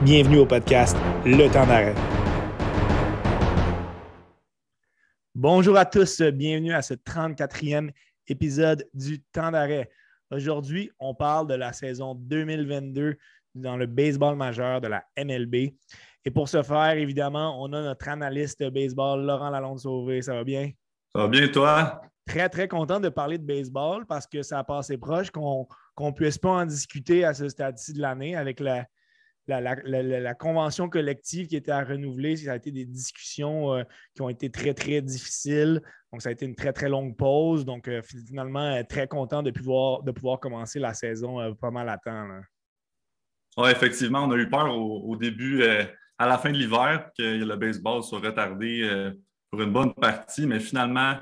Bienvenue au podcast Le Temps d'arrêt. Bonjour à tous, bienvenue à ce 34e épisode du Temps d'arrêt. Aujourd'hui, on parle de la saison 2022 dans le baseball majeur de la MLB. Et pour ce faire, évidemment, on a notre analyste de baseball, Laurent Lalonde-Sauvé. Ça va bien? Ça va bien, toi? Très, très content de parler de baseball parce que ça a passé proche qu'on ne puisse pas en discuter à ce stade-ci de l'année avec la convention collective qui était à renouveler. Ça a été des discussions qui ont été très, très difficiles. Donc, ça a été une très, très longue pause. Donc, finalement, très content de pouvoir commencer la saison pas mal à temps. Oui, effectivement, on a eu peur au début, à la fin de l'hiver, que le baseball soit retardé pour une bonne partie, mais finalement,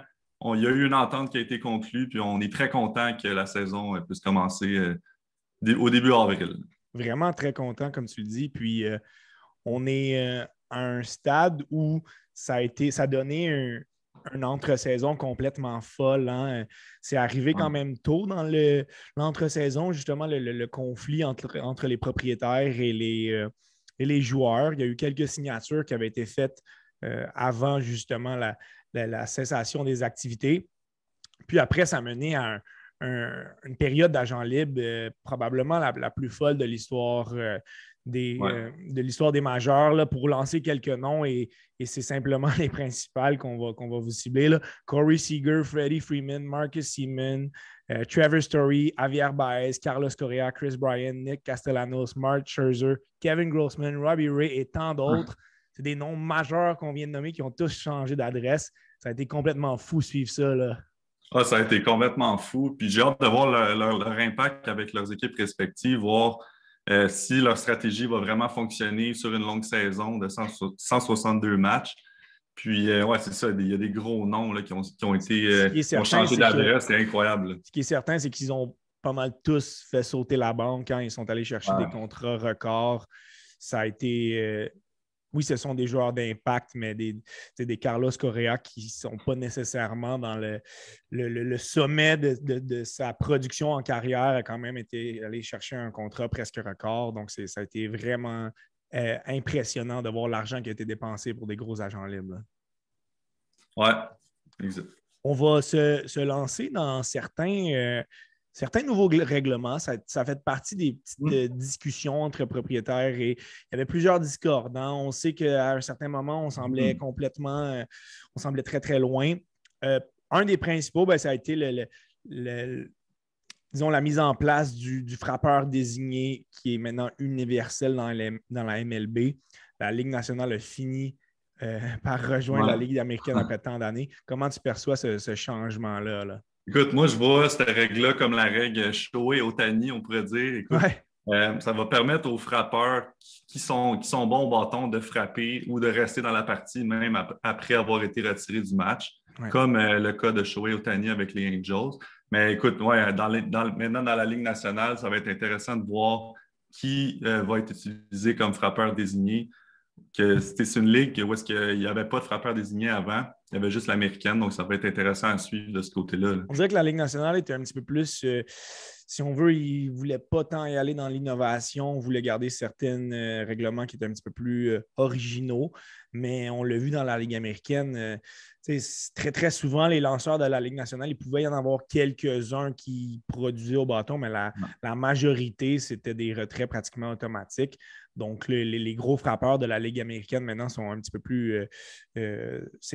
il y a eu une entente qui a été conclue, puis on est très content que la saison puisse commencer au début avril. Vraiment très content, comme tu le dis. Puis, on est à un stade où ça a donné un entre-saison complètement folle. Hein? C'est arrivé quand même tôt dans l'entre-saison, justement, le conflit entre les propriétaires et les joueurs. Il y a eu quelques signatures qui avaient été faites avant, justement, la cessation des activités. Puis après, ça a mené à une période d'agent libre probablement la plus folle de l'histoire de l'histoire des majeurs là, pour lancer quelques noms et c'est simplement les principales qu'on va vous cibler. Là. Corey Seager, Freddie Freeman, Marcus Semien, Trevor Story, Javier Baez, Carlos Correa, Chris Bryant, Nick Castellanos, Mark Scherzer, Kevin Grossman, Robbie Ray et tant d'autres. C'est des noms majeurs qu'on vient de nommer qui ont tous changé d'adresse. Ça a été complètement fou de suivre ça. Là. Ah, ça a été complètement fou. Puis j'ai hâte de voir leur impact avec leurs équipes respectives, voir si leur stratégie va vraiment fonctionner sur une longue saison de 162 matchs. Puis, ouais, c'est ça. Il y a des gros noms là, qui ont changé d'adresse. C'est incroyable. Ce qui est certain, c'est qu'ils ont pas mal tous fait sauter la banque quand ils sont allés chercher des contrats records. Ça a été... oui, ce sont des joueurs d'impact, mais des Carlos Correa qui ne sont pas nécessairement dans le sommet de sa production en carrière, a quand même été allé chercher un contrat presque record. Donc, ça a été vraiment impressionnant de voir l'argent qui a été dépensé pour des gros agents libres. Oui, exact. On va se lancer dans certains nouveaux règlements. Ça fait partie des petites discussions entre propriétaires et il y avait plusieurs discordes. Hein. On sait qu'à un certain moment, on semblait on semblait très, très loin. Un des principaux, ça a été disons, la mise en place du frappeur désigné qui est maintenant universel dans la MLB. La Ligue nationale a fini par rejoindre la Ligue américaine après tant d'années. Comment tu perçois ce changement-là? Là? Écoute, moi, je vois cette règle-là comme la règle Shohei Ohtani, on pourrait dire. Écoute, ça va permettre aux frappeurs qui sont bons au bâton de frapper ou de rester dans la partie même après avoir été retirés du match, comme le cas de Shohei Ohtani avec les Angels. Mais écoute, maintenant dans la Ligue nationale, ça va être intéressant de voir qui va être utilisé comme frappeur désigné. C'est une ligue où est-ce qu'il n'y avait pas de frappeur désigné avant. Il y avait juste l'américaine, donc ça va être intéressant à suivre de ce côté-là. On dirait que la Ligue nationale était un petit peu plus, si on veut, il ne voulait pas tant y aller dans l'innovation, on voulait garder certains règlements qui étaient un petit peu plus originaux, mais on l'a vu dans la Ligue américaine, très, très souvent, les lanceurs de la Ligue nationale, il pouvait y en avoir quelques-uns qui produisaient au bâton, mais la majorité, c'était des retraits pratiquement automatiques. Donc, les gros frappeurs de la Ligue américaine maintenant sont un petit peu plus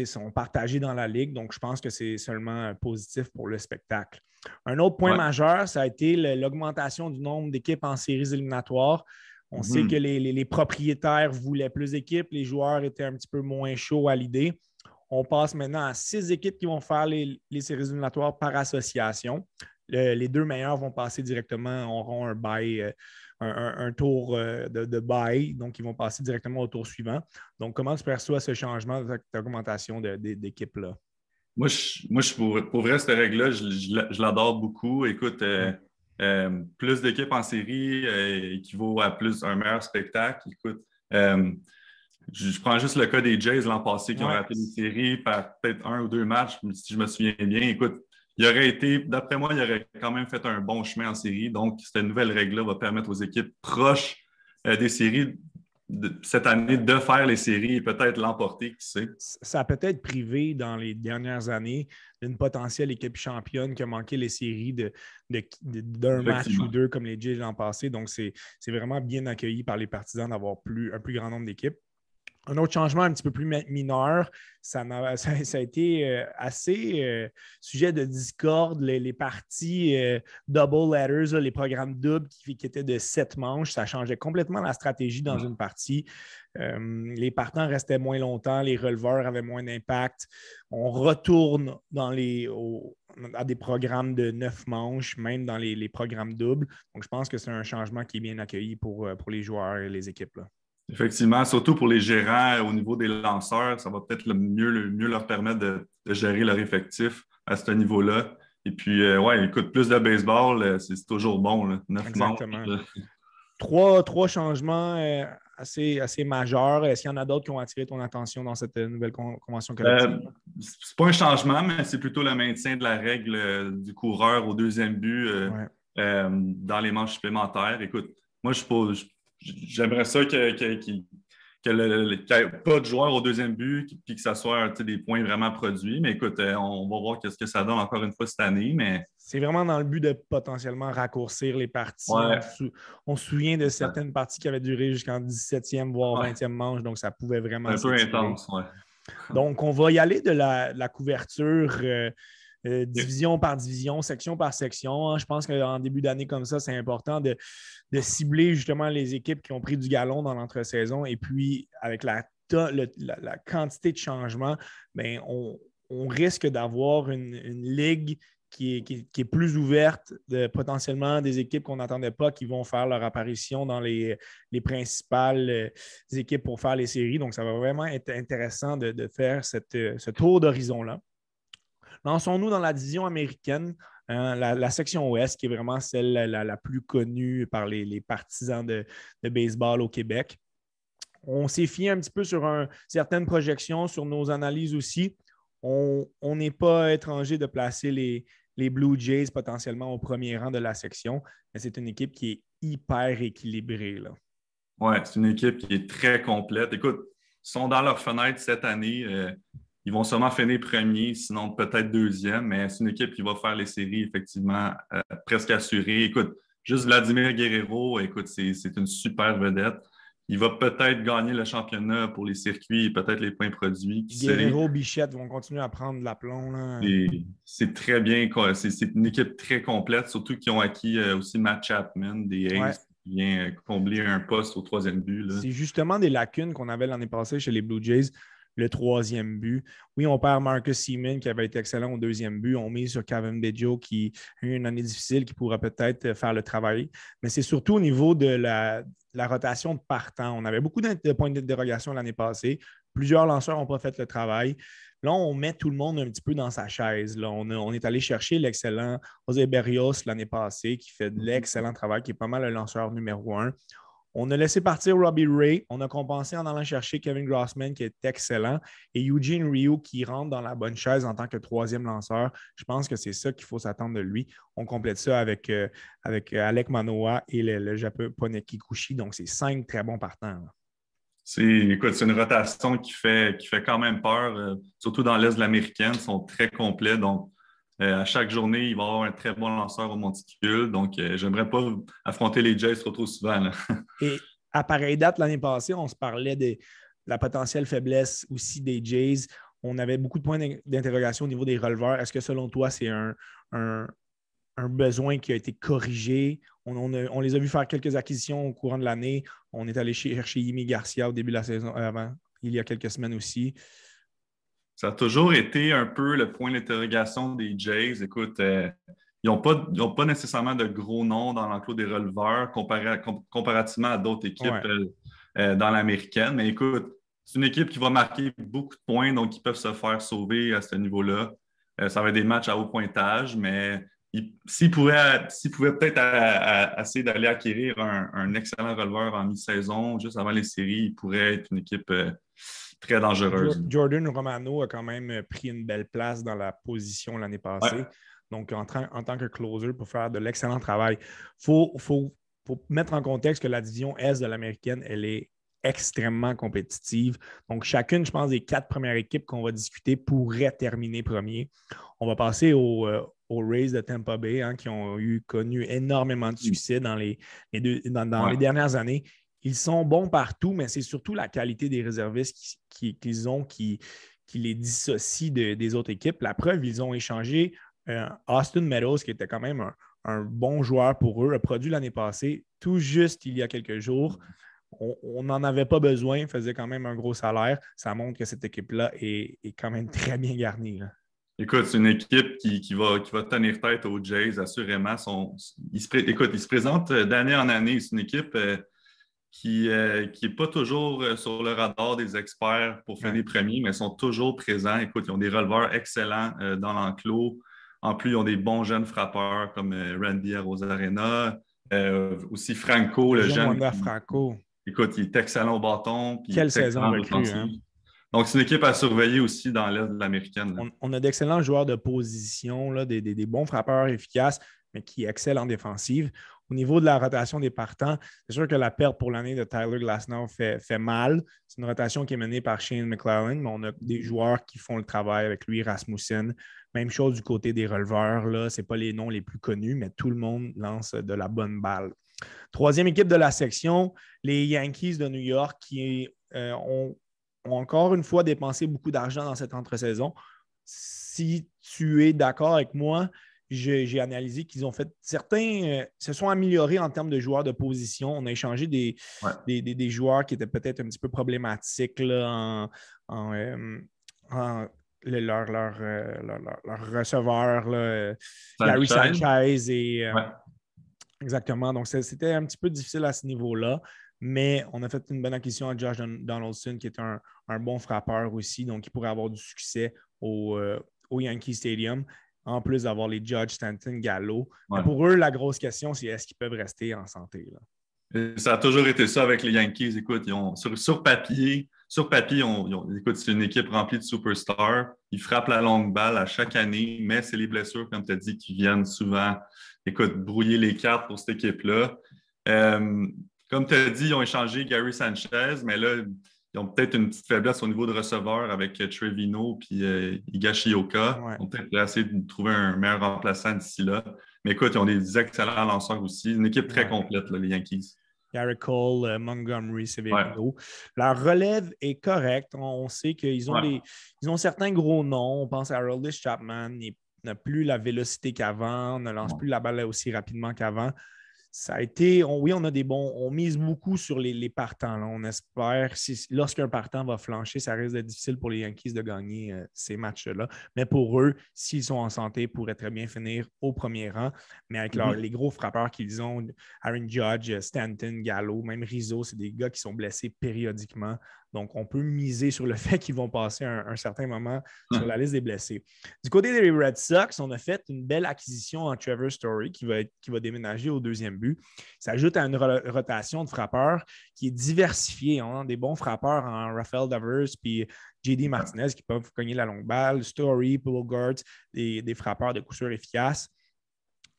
sont partagés dans la Ligue. Donc, je pense que c'est seulement positif pour le spectacle. Un autre point majeur, ça a été l'augmentation du nombre d'équipes en séries éliminatoires. On sait que les propriétaires voulaient plus d'équipes, les joueurs étaient un petit peu moins chauds à l'idée. On passe maintenant à 6 équipes qui vont faire les séries éliminatoires par association. Les 2 meilleurs vont passer directement, auront un bye. Un tour de bye, donc ils vont passer directement au tour suivant. Donc, comment tu perçois ce changement d'augmentation d'équipe-là? Moi, pour vrai, cette règle-là, je l'adore beaucoup. Écoute, plus d'équipes en série équivaut à un meilleur spectacle. Écoute, je prends juste le cas des Jays l'an passé qui ont raté les séries par peut-être 1 ou 2 matchs, si je me souviens bien. Écoute, d'après moi, il aurait quand même fait un bon chemin en série. Donc, cette nouvelle règle-là va permettre aux équipes proches des séries cette année de faire les séries et peut-être l'emporter, qui sait. Ça a peut-être privé dans les dernières années d'une potentielle équipe championne qui a manqué les séries d'un match ou deux comme les Jays l'an passé. Donc, c'est vraiment bien accueilli par les partisans d'avoir un plus grand nombre d'équipes. Un autre changement un petit peu plus mineur, ça a été assez sujet de discorde, les parties double letters, les programmes doubles qui étaient de 7 manches, ça changeait complètement la stratégie dans une partie. Les partants restaient moins longtemps, les releveurs avaient moins d'impact. On retourne à des programmes de 9 manches, même dans les programmes doubles. Donc, je pense que c'est un changement qui est bien accueilli pour les joueurs et les équipes, là. Effectivement, surtout pour les gérants au niveau des lanceurs, ça va peut-être mieux leur permettre de gérer leur effectif à ce niveau-là. Et puis, écoute, plus de baseball, c'est toujours bon, là. 9 Exactement. manches. Trois changements assez majeurs. Est-ce qu'il y en a d'autres qui ont attiré ton attention dans cette nouvelle convention collective? C'est pas un changement, mais c'est plutôt le maintien de la règle du coureur au deuxième but dans les manches supplémentaires. Écoute, moi, j'aimerais ça qu'il n'y ait pas de joueur au deuxième but puis que ça soit des points vraiment produits. Mais écoute, on va voir ce que ça donne encore une fois cette année. Mais c'est vraiment dans le but de potentiellement raccourcir les parties. Ouais. On se souvient de certaines parties qui avaient duré jusqu'en 17e, voire 20e manche, donc ça pouvait vraiment être un peu intense, ouais. Donc, on va y aller de la couverture division par division, section par section. Je pense qu'en début d'année comme ça, c'est important de cibler justement les équipes qui ont pris du galon dans l'entre-saison. Et puis, avec la quantité de changements, bien, on risque d'avoir une ligue qui est plus ouverte, potentiellement des équipes qu'on n'attendait pas qui vont faire leur apparition dans les principales équipes pour faire les séries. Donc, ça va vraiment être intéressant de faire ce tour d'horizon-là. Lançons-nous dans la division américaine, la section ouest, qui est vraiment celle la plus connue par les partisans de baseball au Québec. On s'est fié un petit peu sur certaines projections, sur nos analyses aussi. On n'est pas étranger de placer les Blue Jays potentiellement au premier rang de la section, mais c'est une équipe qui est hyper équilibrée, là. Oui, c'est une équipe qui est très complète. Écoute, ils sont dans leur fenêtre cette année. Ils vont sûrement finir premier, sinon peut-être deuxième, mais c'est une équipe qui va faire les séries, effectivement, presque assurée. Écoute, juste Vladimir Guerrero, écoute, c'est une super vedette. Il va peut-être gagner le championnat pour les circuits et peut-être les points produits. Guerrero, Bichette vont continuer à prendre de l'aplomb, là. C'est très bien. C'est une équipe très complète, surtout qu'ils ont acquis aussi Matt Chapman, des A's, qui vient combler un poste au troisième but, là. C'est justement des lacunes qu'on avait l'année passée chez les Blue Jays. Le troisième but. Oui, on perd Marcus Semien qui avait été excellent au deuxième but. On mise sur Kevin Biggio qui a eu une année difficile, qui pourra peut-être faire le travail. Mais c'est surtout au niveau de la rotation de partants. On avait beaucoup de points d'interrogation l'année passée. Plusieurs lanceurs n'ont pas fait le travail. Là, on met tout le monde un petit peu dans sa chaise. Là, on est allé chercher l'excellent José Berrios l'année passée qui fait de l'excellent travail, qui est pas mal le lanceur numéro 1. On a laissé partir Robbie Ray. On a compensé en allant chercher Kevin Grossman, qui est excellent, et Eugene Ryu, qui rentre dans la bonne chaise en tant que troisième lanceur. Je pense que c'est ça qu'il faut s'attendre de lui. On complète ça avec Alek Manoah et le Japonais Kikuchi. Donc, c'est 5 très bons partants, là. Écoute, c'est une rotation qui fait quand même peur, surtout dans l'Est de l'américaine. Ils sont très complets. Donc, à chaque journée, il va y avoir un très bon lanceur au monticule. Donc, j'aimerais pas affronter les Jays trop souvent, là. Et à pareille date, l'année passée, on se parlait de la potentielle faiblesse aussi des Jays. On avait beaucoup de points d'interrogation au niveau des releveurs. Est-ce que selon toi, c'est un besoin qui a été corrigé? On les a vus faire quelques acquisitions au courant de l'année. On est allé chercher Yimi Garcia au début de la saison, il y a quelques semaines aussi. Ça a toujours été un peu le point d'interrogation des Jays. Écoute, ils n'ont pas nécessairement de gros noms dans l'enclos des releveurs comparativement à d'autres équipes dans l'américaine. Mais écoute, c'est une équipe qui va marquer beaucoup de points, donc ils peuvent se faire sauver à ce niveau-là. Ça va être des matchs à haut pointage, mais s'ils pouvaient peut-être essayer d'aller acquérir un excellent releveur en mi-saison, juste avant les séries, ils pourraient être une équipe très dangereuse. Jordan Romano a quand même pris une belle place dans la position l'année passée. Ouais. Donc, en tant que closer, pour faire de l'excellent travail. Il faut mettre en contexte que la division Est de l'américaine, elle est extrêmement compétitive. Donc, chacune, je pense, des 4 premières équipes qu'on va discuter pourrait terminer premier. On va passer aux Rays de Tampa Bay, qui ont connu énormément de succès dans les dernières années. Ils sont bons partout, mais c'est surtout la qualité des réservistes qu'ils ont qui les dissocie des autres équipes. La preuve, ils ont échangé Austin Meadows, qui était quand même un bon joueur pour eux, a produit l'année passée, tout juste il y a quelques jours. On n'en avait pas besoin, faisait quand même un gros salaire. Ça montre que cette équipe-là est quand même très bien garnie, là. Écoute, c'est une équipe qui va tenir tête aux Jays, assurément. Ils se présentent d'année en année. C'est une équipe qui n'est pas toujours sur le radar des experts pour finir premier, mais sont toujours présents. Écoute, ils ont des releveurs excellents dans l'enclos. En plus, ils ont des bons jeunes frappeurs comme Randy Arozarena, aussi Franco, le jeune. Franco. Écoute, il est excellent au bâton. Quelle saison recrue, hein? Donc, c'est une équipe à surveiller aussi dans l'Est de l'américaine. On a d'excellents joueurs de position, là, des bons frappeurs efficaces, mais qui excellent en défensive. Au niveau de la rotation des partants, c'est sûr que la perte pour l'année de Tyler Glasnow fait mal. C'est une rotation qui est menée par Shane McClellan, mais on a des joueurs qui font le travail avec lui, Rasmussen. Même chose du côté des releveurs. Ce n'est pas les noms les plus connus, mais tout le monde lance de la bonne balle. Troisième équipe de la section, les Yankees de New York qui ont encore une fois dépensé beaucoup d'argent dans cette entre-saison. Si tu es d'accord avec moi, j'ai analysé qu'ils ont fait certains se sont améliorés en termes de joueurs de position. On a échangé des joueurs qui étaient peut-être un petit peu problématiques là, leur receveur, là, Gary Sanchez et exactement. Donc, c'était un petit peu difficile à ce niveau-là, mais on a fait une bonne acquisition à Josh Donaldson, qui est un bon frappeur aussi, donc il pourrait avoir du succès au Yankee Stadium, en plus d'avoir les Judge, Stanton, Gallo. Mais pour eux, la grosse question, c'est est-ce qu'ils peuvent rester en santé, là? Ça a toujours été ça avec les Yankees. Écoute, sur papier, écoute, c'est une équipe remplie de superstars. Ils frappent la longue balle à chaque année, mais c'est les blessures, comme tu as dit, qui viennent souvent, écoute, brouiller les cartes pour cette équipe-là. Comme tu as dit, ils ont échangé Gary Sanchez, mais là, ils ont peut-être une petite faiblesse au niveau de receveur avec Trevino et Higashioka. Ils vont peut-être essayer de trouver un meilleur remplaçant d'ici là. Mais écoute, ils ont des excellents lanceurs aussi. Une équipe très complète, là, les Yankees. Garrett Cole, Montgomery, Severino. La relève est correcte. On sait qu'ils ont certains gros noms. On pense à Aroldis Chapman. Il n'a plus la vélocité qu'avant. On ne lance plus la balle aussi rapidement qu'avant. Ça a été, on a des bons, on mise beaucoup sur les partants. Là. On espère, lorsqu'un partant va flancher, ça risque d'être difficile pour les Yankees de gagner ces matchs-là. Mais pour eux, s'ils sont en santé, ils pourraient très bien finir au premier rang. Mais avec les gros frappeurs qu'ils ont, Aaron Judge, Stanton, Gallo, même Rizzo, c'est des gars qui sont blessés périodiquement. Donc, on peut miser sur le fait qu'ils vont passer un certain moment sur la liste des blessés. Du côté des Red Sox, on a fait une belle acquisition en Trevor Story qui va déménager au deuxième but. Ça ajoute à une rotation de frappeurs qui est diversifiée. On a des bons frappeurs en Rafael Devers puis J.D. Martinez qui peuvent cogner la longue balle, Story, Bogart, des frappeurs de coup sûr efficaces.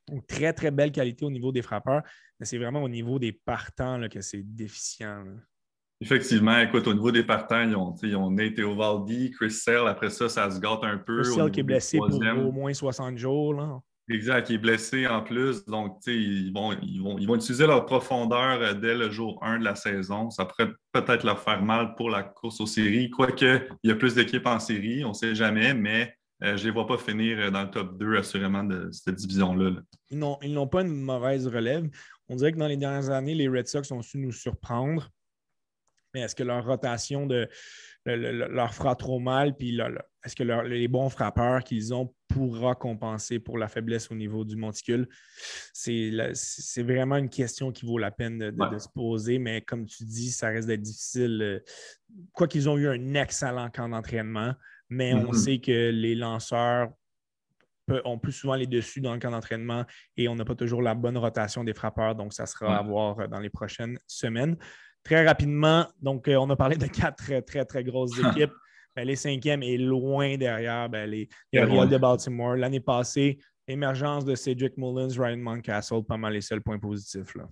Donc, très, très belle qualité au niveau des frappeurs, mais c'est vraiment au niveau des partants là, que c'est déficient, là. Effectivement, écoute, au niveau des partants, ils ont Nate Eovaldi, Chris Sale. Après ça se gâte un peu. Chris Sale qui est blessé pour au moins 60 jours. Là. Exact, qui est blessé en plus. Donc, ils vont utiliser leur profondeur dès le jour 1 de la saison. Ça pourrait peut-être leur faire mal pour la course aux séries. Quoique, il y a plus d'équipes en série, on ne sait jamais, mais je ne les vois pas finir dans le top 2, assurément, de cette division-là. Là. Ils n'ont pas une mauvaise relève. On dirait que dans les dernières années, les Red Sox ont su nous surprendre. Mais est-ce que leur rotation leur fera trop mal? Puis est-ce que les bons frappeurs qu'ils ont pourra compenser pour la faiblesse au niveau du monticule? C'est vraiment une question qui vaut la peine de se poser. Mais comme tu dis, ça reste d'être difficile. Quoi qu'ils ont eu un excellent camp d'entraînement, mais on sait que les lanceurs ont plus souvent les dessus dans le camp d'entraînement et on n'a pas toujours la bonne rotation des frappeurs. Donc, ça sera à voir dans les prochaines semaines. Très rapidement, donc on a parlé de 4 très, très, très grosses équipes. Les 5e est loin derrière les Orioles de Baltimore. L'année passée, émergence de Cedric Mullins, Ryan Mountcastle, pas mal les seuls points positifs, là.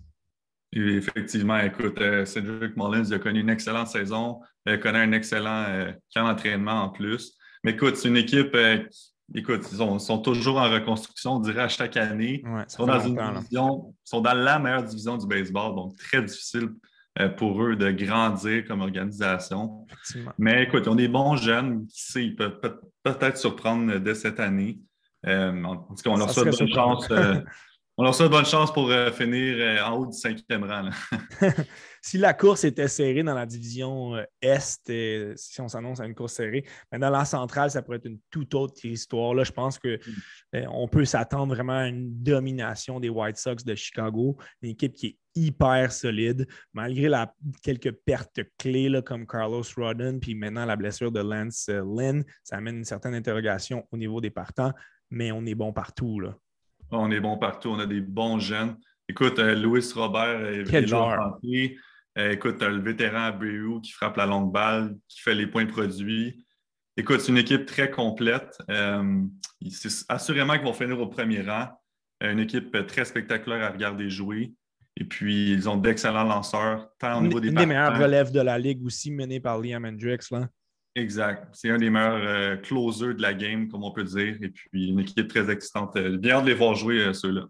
Et effectivement, écoute, Cedric Mullins a connu une excellente saison, connaît un excellent camp d'entraînement en plus. Mais écoute, c'est une équipe écoute, sont toujours en reconstruction, on dirait à chaque année. Ouais, Ils ça sont fait dans une longtemps, là. division, ils sont dans la meilleure division du baseball, donc très difficile pour eux de grandir comme organisation. Effectivement. Mais écoute, ils ont des bons jeunes, qui sait, ils peuvent peut-être surprendre dès cette année. En tout cas, on leur Ça souhaite serait bonne surprenant. chance. On leur souhaite bonne chance pour finir en haut du 5e rang, là. Si la course était serrée dans la division Est, si on s'annonce à une course serrée, mais dans la centrale, ça pourrait être une toute autre histoire. Là, je pense qu'on peut s'attendre vraiment à une domination des White Sox de Chicago, une équipe qui est hyper solide, malgré quelques pertes clés là, comme Carlos Rodon, puis maintenant la blessure de Lance Lynn. Ça amène une certaine interrogation au niveau des partants, mais on est bon partout, là. On est bon partout, on a des bons jeunes. Écoute, Luis Robert est Quel là en joueur! santé. Écoute, tu as le vétéran Abreu qui frappe la longue balle, qui fait les points produits. Écoute, c'est une équipe très complète. C'est assurément qu'ils vont finir au premier rang. Une équipe très spectaculaire à regarder jouer. Et puis, ils ont d'excellents lanceurs, tant au niveau des Une des meilleures partants. relèves de la Ligue aussi, menée par Liam Hendricks, là. Exact. C'est un des meilleurs closers de la game, comme on peut dire. Et puis, une équipe très excitante. Bien hâte de les voir jouer, ceux-là.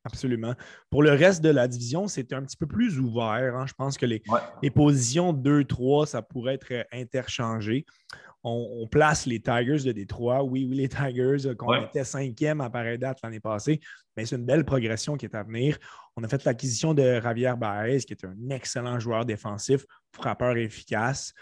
Absolument. Pour le reste de la division, c'est un petit peu plus ouvert, hein. Je pense que Ouais. les positions 2-3, ça pourrait être interchangé. On place les Tigers de Détroit. Oui, les Tigers, qu'on Ouais. était 5e à pareille date l'année passée, mais c'est une belle progression qui est à venir. On a fait l'acquisition de Javier Baez, qui est un excellent joueur défensif, frappeur efficace.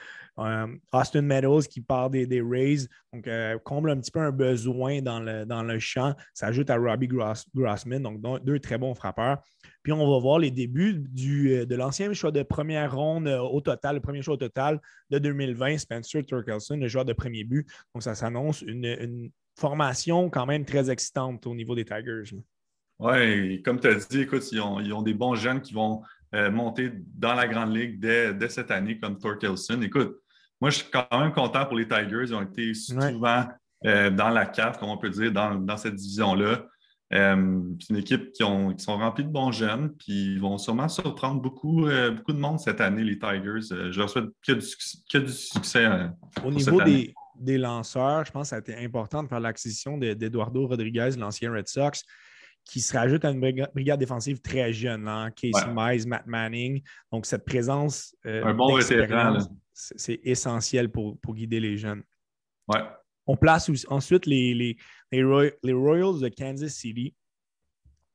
Austin Meadows qui part des Rays, donc comble un petit peu un besoin dans le champ. Ça ajoute à Robbie Grossman, donc deux très bons frappeurs. Puis on va voir les débuts de l'ancien choix de première ronde au total, le premier choix au total de 2020, Spencer Torkelson, le joueur de premier but. Donc ça s'annonce une formation quand même très excitante au niveau des Tigers. Oui, comme tu as dit, écoute, ils ont des bons jeunes qui vont monter dans la Grande Ligue dès cette année, comme Torkelson. Écoute, moi, je suis quand même content pour les Tigers. Ils ont été Ouais. souvent dans la cave, comme on peut dire, dans cette division-là. C'est une équipe qui sont remplies de bons jeunes, puis ils vont sûrement surprendre beaucoup de monde cette année, les Tigers. Je leur souhaite que du succès Au pour cette niveau année. des lanceurs, je pense que ça a été important de faire l'acquisition d'Eduardo Rodriguez, l'ancien Red Sox, qui se rajoute à une brigade défensive très jeune, hein? Casey Ouais. Mize, Matt Manning. Donc, cette présence Un bon vétéran, là. d'expérience, c'est essentiel pour guider les jeunes. Ouais. On place ensuite les Royals de Kansas City,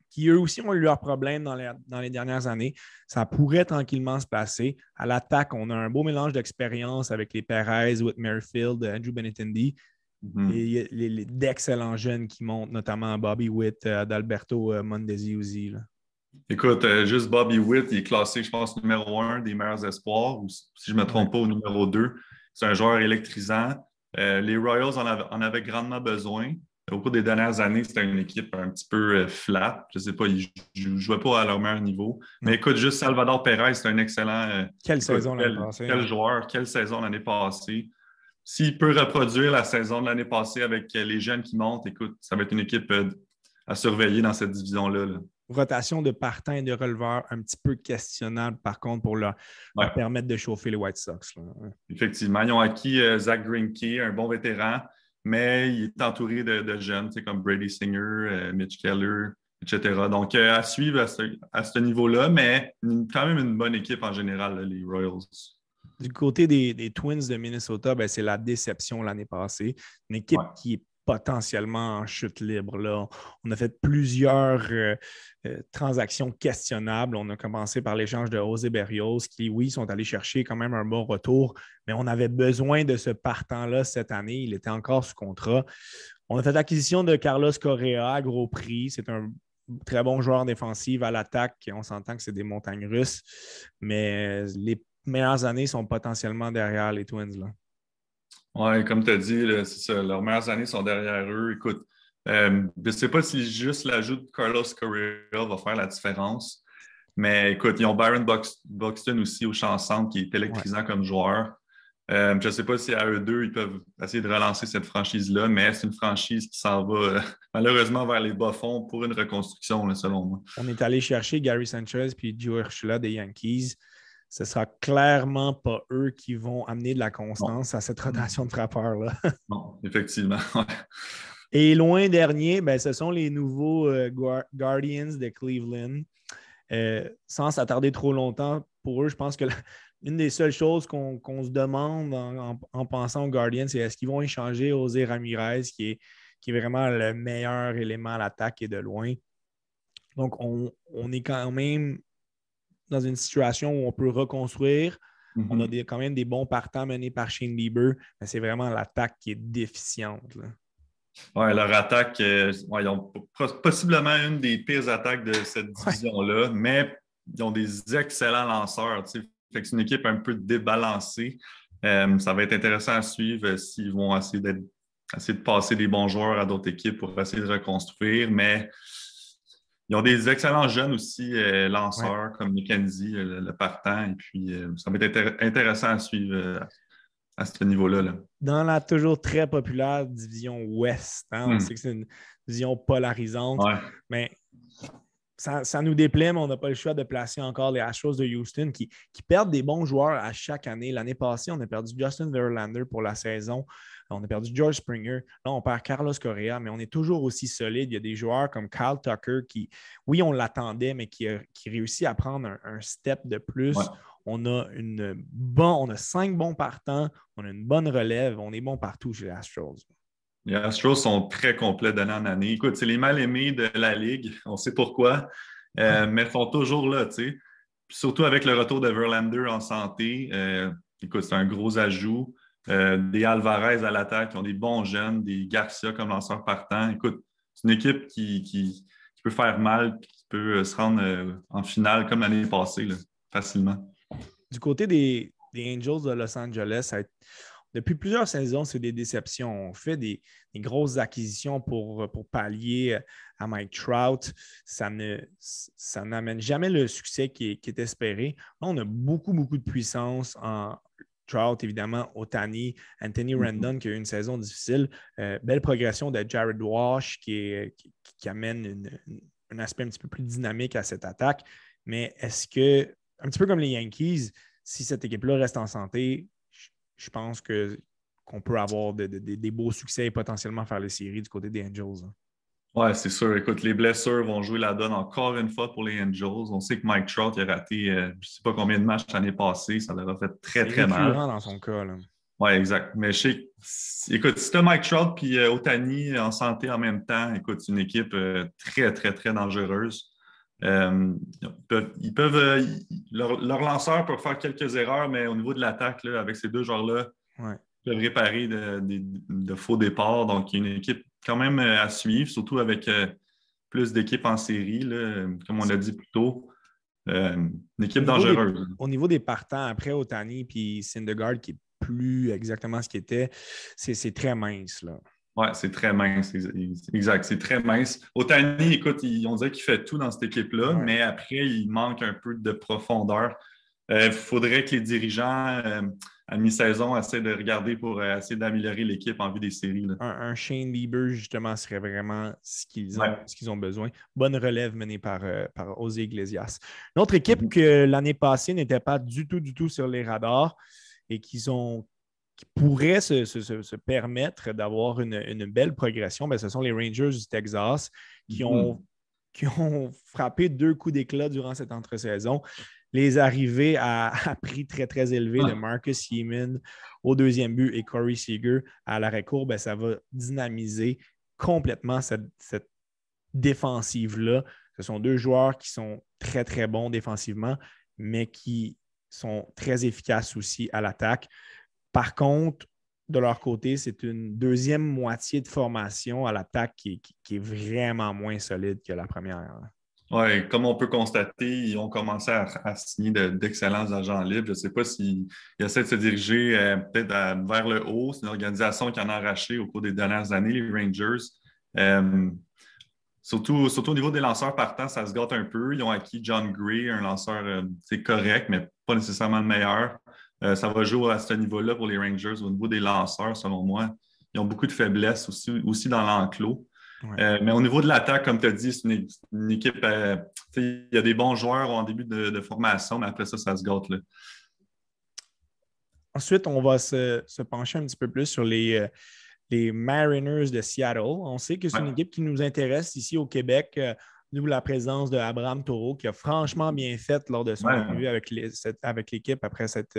qui eux aussi ont eu leurs problèmes dans les dernières années. Ça pourrait tranquillement se placer. À l'attaque, on a un beau mélange d'expérience avec les Perez, Whit Merrifield, Andrew Benintendi. Et d'excellents jeunes qui montent, notamment Bobby Witt, d'Alberto Mondesi aussi. Écoute, juste Bobby Witt, il est classé, je pense, numéro 1 des meilleurs espoirs, ou si je ne me trompe pas, au numéro 2. C'est un joueur électrisant. Les Royals en avaient grandement besoin. Au cours des dernières années, c'était une équipe un petit peu flat. Je ne sais pas, ils ne jouaient pas à leur meilleur niveau. Non. Mais écoute, juste Salvador Perez, c'est un excellent. Quelle saison l'année passée. Quel joueur, quelle saison l'année passée. S'il peut reproduire la saison de l'année passée avec les jeunes qui montent, écoute, ça va être une équipe à surveiller dans cette division-là, là. Rotation de partants et de releveurs un petit peu questionnable, par contre, pour leur permettre de chauffer les White Sox. Là. Effectivement. Ils ont acquis Zach Greinke, un bon vétéran, mais il est entouré de jeunes, comme Brady Singer, Mitch Keller, etc. Donc, à suivre à ce niveau-là, mais quand même une bonne équipe en général, là, les Royals. Du côté des Twins de Minnesota, c'est la déception l'année passée. Une équipe qui est potentiellement en chute libre. Là. On a fait plusieurs transactions questionnables. On a commencé par l'échange de José Berrios, qui, oui, sont allés chercher quand même un bon retour, mais on avait besoin de ce partant-là cette année. Il était encore sous contrat. On a fait l'acquisition de Carlos Correa à gros prix. C'est un très bon joueur défensif à l'attaque. On s'entend que c'est des montagnes russes, mais les meilleures années sont potentiellement derrière les Twins, là. Oui, comme tu as dit, là, c'est ça, leurs meilleures années sont derrière eux. Écoute, je ne sais pas si juste l'ajout de Carlos Correa va faire la différence, mais écoute, ils ont Byron Buxton aussi au champ centre qui est électrisant comme joueur. Je ne sais pas si à eux deux, ils peuvent essayer de relancer cette franchise-là, mais c'est une franchise qui s'en va malheureusement vers les bas-fonds pour une reconstruction, là, selon moi. On est allé chercher Gary Sanchez puis Joe Urshela des Yankees. Ce ne sera clairement pas eux qui vont amener de la constance à cette rotation de frappeurs-là. Non, effectivement. Et loin dernier, ben, ce sont les nouveaux Guardians de Cleveland. Sans s'attarder trop longtemps, pour eux, je pense que une des seules choses qu'on se demande en pensant aux Guardians, c'est est-ce qu'ils vont échanger José Ramirez, qui est vraiment le meilleur élément à l'attaque et de loin. Donc, on est quand même dans une situation où on peut reconstruire. On a quand même des bons partants menés par Shane Bieber, mais c'est vraiment l'attaque qui est déficiente. Oui, leur attaque, ils ont possiblement une des pires attaques de cette division-là, mais ils ont des excellents lanceurs. Fait que c'est une équipe un peu débalancée. Ça va être intéressant à suivre s'ils vont essayer de passer des bons joueurs à d'autres équipes pour essayer de reconstruire, mais ils ont des excellents jeunes aussi, lanceurs comme McKenzie, le partant, et puis ça va être intéressant à suivre à ce niveau-là. Là. Dans la toujours très populaire division Ouest, on sait que c'est une division polarisante, mais ça nous déplaît, mais on n'a pas le choix de placer encore les Astros de Houston qui perdent des bons joueurs à chaque année. L'année passée, on a perdu Justin Verlander pour la saison. On a perdu George Springer. Là, on perd Carlos Correa, mais on est toujours aussi solide. Il y a des joueurs comme Kyle Tucker qui, oui, on l'attendait, mais qui réussit à prendre un step de plus. Ouais. On a 5 bons partants, on a une bonne relève, on est bon partout chez les Astros. Les Astros sont très complets d'année en année. Écoute, c'est les mal-aimés de la Ligue. On sait pourquoi, mais ils sont toujours là, tu sais. Surtout avec le retour de Verlander en santé. Écoute, c'est un gros ajout. Des Alvarez à l'attaque qui ont des bons jeunes, des Garcia comme lanceur partant. Écoute, c'est une équipe qui peut faire mal, qui peut se rendre en finale comme l'année passée, là, facilement. Du côté des Angels de Los Angeles, depuis plusieurs saisons, c'est des déceptions. On fait des grosses acquisitions pour pallier à Mike Trout. Ça n'amène jamais le succès qui est espéré. Là, on a beaucoup, beaucoup de puissance en Trout, évidemment, Ohtani, Anthony Rendon qui a eu une saison difficile. Belle progression de Jared Walsh qui amène un aspect un petit peu plus dynamique à cette attaque. Mais est-ce que, un petit peu comme les Yankees, si cette équipe-là reste en santé, je pense qu'on peut avoir des beaux succès et potentiellement faire les séries du côté des Angels. Hein. Oui, c'est sûr. Écoute, les blessures vont jouer la donne encore une fois pour les Angels. On sait que Mike Trout a raté je ne sais pas combien de matchs l'année passée. Ça leur a fait très, très mal. C'est récurrent dans son cas. Oui, exact. Mais écoute, si tu as Mike Trout et Ohtani en santé en même temps, écoute, c'est une équipe très, très, très dangereuse. Leurs lanceurs peuvent faire quelques erreurs, mais au niveau de l'attaque, là, avec ces deux joueurs-là, ils peuvent réparer de faux départs. Donc, il y a une équipe quand même à suivre, surtout avec plus d'équipes en série, là, comme on l'a dit plus tôt. Une équipe dangereuse. Au niveau des partants, après Ohtani et Syndergaard, qui est plus exactement ce qu'il était, c'est très mince, là. Oui, c'est très mince, exact. C'est très mince. Ohtani, écoute, on dirait qu'il fait tout dans cette équipe-là, mais après, il manque un peu de profondeur. Il faudrait que les dirigeants, à mi-saison, essaient de regarder pour essayer d'améliorer l'équipe en vue des séries. Là. Un Shane Bieber, justement, serait vraiment ce qu'ils ont besoin. Bonne relève menée par José Iglesias. Une autre équipe que l'année passée n'était pas du tout sur les radars et qui pourraient se permettre d'avoir une belle progression, ce sont les Rangers du Texas qui ont frappé 2 coups d'éclat durant cette entre-saison. Les arrivées à prix très, très élevé de Marcus Semien au 2e but et Corey Seager à l'arrêt-court, ça va dynamiser complètement cette défensive-là. Ce sont 2 joueurs qui sont très, très bons défensivement, mais qui sont très efficaces aussi à l'attaque. Par contre, de leur côté, c'est une deuxième moitié de formation à l'attaque qui est vraiment moins solide que la première. Oui, comme on peut constater, ils ont commencé à signer d'excellents agents libres. Je ne sais pas s'ils essaient de se diriger peut-être vers le haut. C'est une organisation qui en a arraché au cours des dernières années, les Rangers. Surtout au niveau des lanceurs partants, ça se gâte un peu. Ils ont acquis John Gray, un lanceur c'est correct, mais pas nécessairement le meilleur. Ça va jouer à ce niveau-là pour les Rangers. Au niveau des lanceurs, selon moi, ils ont beaucoup de faiblesses aussi dans l'enclos. Ouais. Mais au niveau de l'attaque, comme tu as dit, c'est une équipe. Il y a des bons joueurs en début de formation, mais après ça se gâte. Là. Ensuite, on va se pencher un petit peu plus sur les Mariners de Seattle. On sait que c'est une équipe qui nous intéresse ici au Québec, d'où la présence de Abraham Taureau, qui a franchement bien fait lors de son arrivée avec l'équipe après cette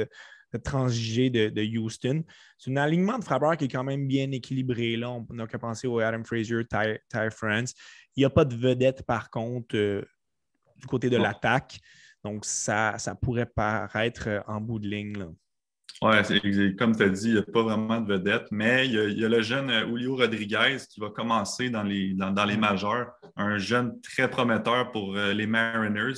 transigée de Houston. C'est un alignement de frappeurs qui est quand même bien équilibré. Là, on n'a qu'à penser au Adam Frazier, Ty France. Il n'y a pas de vedette, par contre, du côté de l'attaque. Donc, ça pourrait paraître en bout de ligne, là. Oui, comme tu as dit, il n'y a pas vraiment de vedette, mais il y a le jeune Julio Rodriguez qui va commencer dans les majeurs, un jeune très prometteur pour les Mariners.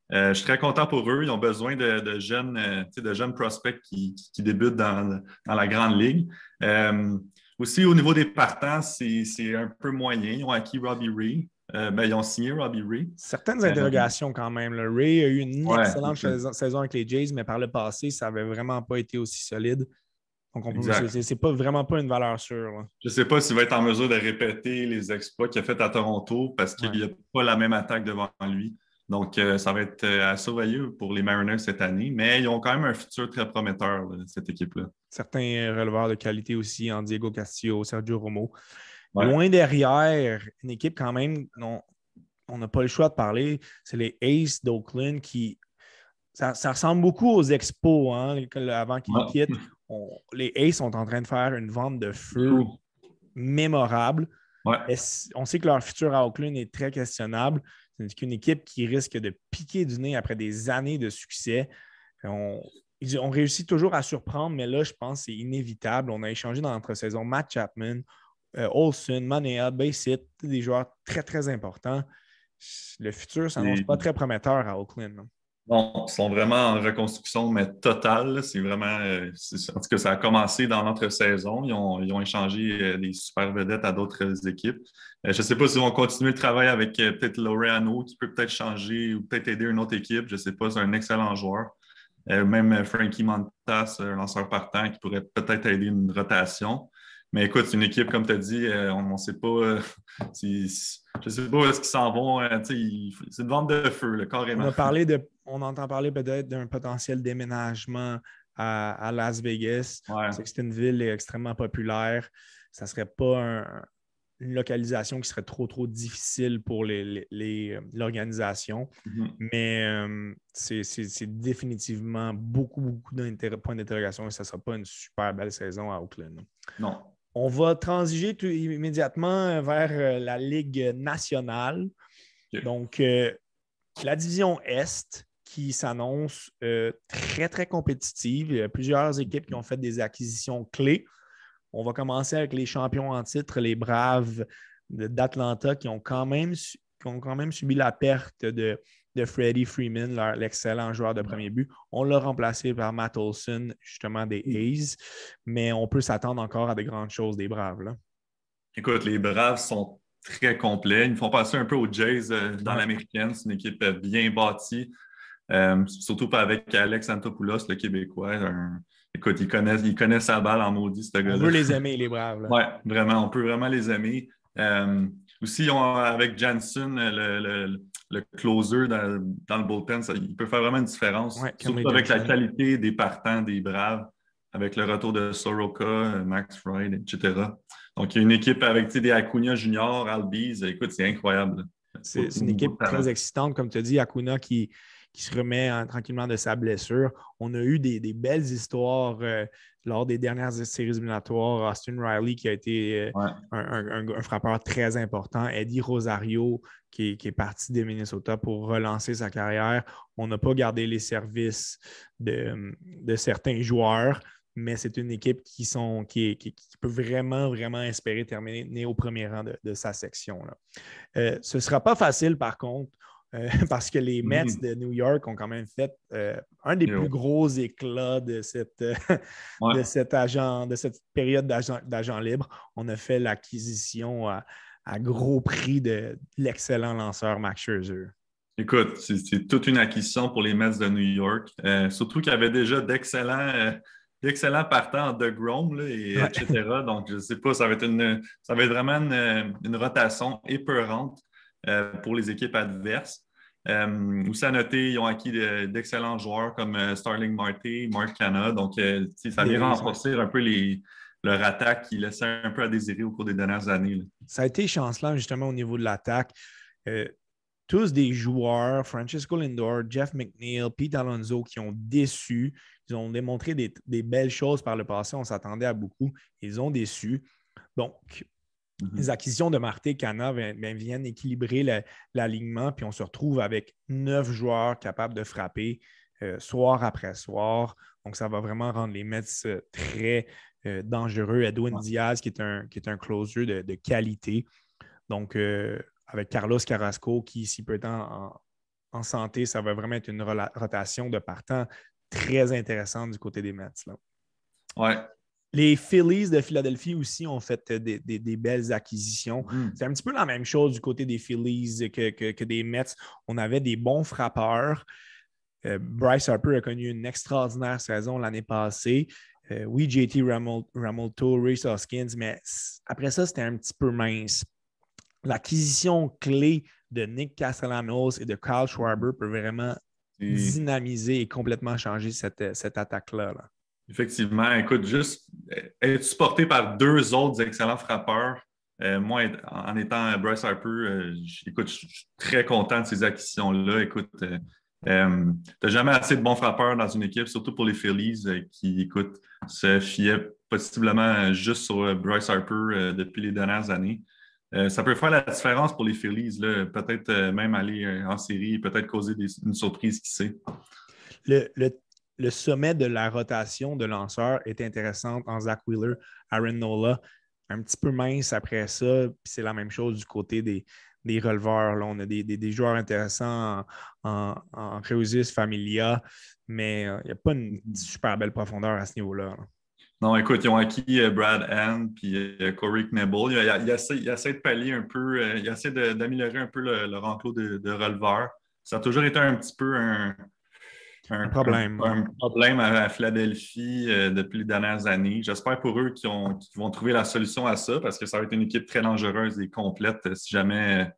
Je suis très content pour eux. Ils ont besoin de jeunes prospects qui débutent dans la grande ligue. Aussi, au niveau des partants, c'est un peu moyen. Ils ont acquis Robbie Ray. Ils ont signé Robbie Ray. Certaines interrogations quand même. Là. Ray a eu une excellente saison avec les Jays, mais par le passé, ça n'avait vraiment pas été aussi solide. Donc, c'est vraiment pas une valeur sûre. Là. Je ne sais pas s'il va être en mesure de répéter les exploits qu'il a fait à Toronto parce qu'il n'y a pas la même attaque devant lui. Donc, ça va être à surveiller pour les Mariners cette année, mais ils ont quand même un futur très prometteur, cette équipe-là. Certains releveurs de qualité aussi, en Diego Castillo, Sergio Romo. Ouais. Loin derrière, une équipe quand même, on n'a pas le choix de parler, c'est les Aces d'Oakland qui... Ça ressemble beaucoup aux Expos, hein, avant qu'ils quittent. Les Aces sont en train de faire une vente de feu mémorable. Ouais. On sait que leur futur à Oakland est très questionnable. C'est une équipe qui risque de piquer du nez après des années de succès. On réussit toujours à surprendre, mais là, je pense que c'est inévitable. On a échangé dans l'entre-saison Matt Chapman, Olsen, Manea, Bassett, des joueurs très, très importants. Le futur s'annonce pas très prometteur à Oakland. Non? Bon, ils sont vraiment en reconstruction, mais totale. C'est vraiment. En tout cas, ça a commencé dans l'entre-saison. Ils ont échangé des super vedettes à d'autres équipes. Je ne sais pas s'ils vont continuer le travail avec peut-être Laureano, qui peut peut-être changer ou peut-être aider une autre équipe. Je ne sais pas, c'est un excellent joueur. Même Frankie Montas, un lanceur partant, qui pourrait peut-être aider une rotation. Mais écoute, c'est une équipe, comme tu as dit, on ne sait pas. Je ne sais pas où est-ce qu'ils s'en vont. C'est une vente de feu, là, carrément. On entend parler peut-être d'un potentiel déménagement à Las Vegas. Ouais. C'est une ville extrêmement populaire. Ça ne serait pas une localisation qui serait trop, trop difficile pour l'organisation. Mm-hmm. Mais c'est définitivement beaucoup, beaucoup de points d'interrogation et ça ne sera pas une super belle saison à Oakland. Non. On va transiger immédiatement vers la Ligue nationale. Okay. Donc, la division Est qui s'annonce très, très compétitive. Il y a plusieurs équipes qui ont fait des acquisitions clés. On va commencer avec les champions en titre, les Braves d'Atlanta qui ont quand même subi la perte de Freddie Freeman, l'excellent joueur de premier but. On l'a remplacé par Matt Olson, justement des A's, mais on peut s'attendre encore à de grandes choses des Braves. Là. Écoute, les Braves sont très complets. Ils me font passer un peu aux Jays dans l'américaine. C'est une équipe bien bâtie, surtout pas avec Alex Antopoulos, le Québécois. Écoute, il connaît sa balle en maudit, ce gars-là. On veut les aimer, les Braves. Oui, vraiment, on peut vraiment les aimer. Aussi, avec Jansen, le closer dans le bullpen, il peut faire vraiment une différence. Ouais, surtout avec la qualité des partants des Braves, avec le retour de Soroka, Max Fried, etc. Donc, il y a une équipe avec des Acuna Junior, Albies. Écoute, c'est incroyable. C'est une équipe très excitante, comme tu as dit, Acuna qui se remet tranquillement de sa blessure. On a eu des belles histoires lors des dernières séries éliminatoires. Austin Riley qui a été un frappeur très important. Eddie Rosario qui est parti de Minnesota pour relancer sa carrière. On n'a pas gardé les services de certains joueurs, mais c'est une équipe qui peut vraiment, vraiment espérer terminer au premier rang de sa section. Là. Ce ne sera pas facile, par contre, parce que les Mets de New York ont quand même fait un des plus gros éclats de cette période d'agent libre. On a fait l'acquisition à gros prix de l'excellent lanceur Max Scherzer. Écoute, c'est toute une acquisition pour les Mets de New York. Surtout qu'il y avait déjà d'excellents partants en DeGrom, là, Ouais. etc. Donc, je ne sais pas, ça va être vraiment une rotation épeurante pour les équipes adverses. Aussi à noter, ils ont acquis d'excellents joueurs comme Starling Marte, Mark Canna. Donc, ça vient Davis, ouais. renforcer un peu leur attaque qui laissait un peu à désirer au cours des dernières années, là. Ça a été chancelant justement au niveau de l'attaque. Euh, Tous des joueurs, Francisco Lindor, Jeff McNeil, Pete Alonso, qui ont déçu. Ils ont démontré des belles choses par le passé. On s'attendait à beaucoup. Ils ont déçu. Donc, les acquisitions de Marte et Cana viennent équilibrer l'alignement, puis on se retrouve avec 9 joueurs capables de frapper soir après soir. Donc, ça va vraiment rendre les Mets très dangereux. Edwin Diaz, qui est un closer de qualité. Donc, avec Carlos Carrasco, qui, s'il peut être en santé, ça va vraiment être une rotation de partant très intéressante du côté des Mets, là. Ouais. Les Phillies de Philadelphie aussi ont fait des belles acquisitions. C'est un petit peu la même chose du côté des Phillies que des Mets. On avait des bons frappeurs. Bryce Harper a connu une extraordinaire saison l'année passée. Oui, JT Realmuto, Rhys Hoskins, mais après ça, c'était un petit peu mince. L'acquisition clé de Nick Castellanos et de Kyle Schwarber peut vraiment dynamiser et complètement changer cette attaque-là, là. Effectivement, écoute, juste être supporté par deux autres excellents frappeurs, moi, en étant Bryce Harper, écoute, je suis très content de ces acquisitions-là. Écoute, tu n'as jamais assez de bons frappeurs dans une équipe, surtout pour les Phillies, qui, écoute, se fiaient possiblement juste sur Bryce Harper depuis les dernières années. Ça peut faire la différence pour les Phillies, là, peut-être même aller en série et peut-être causer une surprise, qui sait. Le sommet de la rotation de lanceurs est intéressant en Zach Wheeler, Aaron Nola, un petit peu mince après ça. Puis c'est la même chose du côté des releveurs. Là, on a des joueurs intéressants en Reusis, Familia, mais il n'y a pas une super belle profondeur à ce niveau-là, là. Non, écoute, ils ont acquis Brad Hand puis Corey Knebel. Il essaie de pallier un peu, il essaie d'améliorer un peu leur enclos de releveurs. Ça a toujours été un petit peu Un problème. un problème à Philadelphie depuis les dernières années. J'espère pour eux qu'ils vont trouver la solution à ça parce que ça va être une équipe très dangereuse et complète si jamais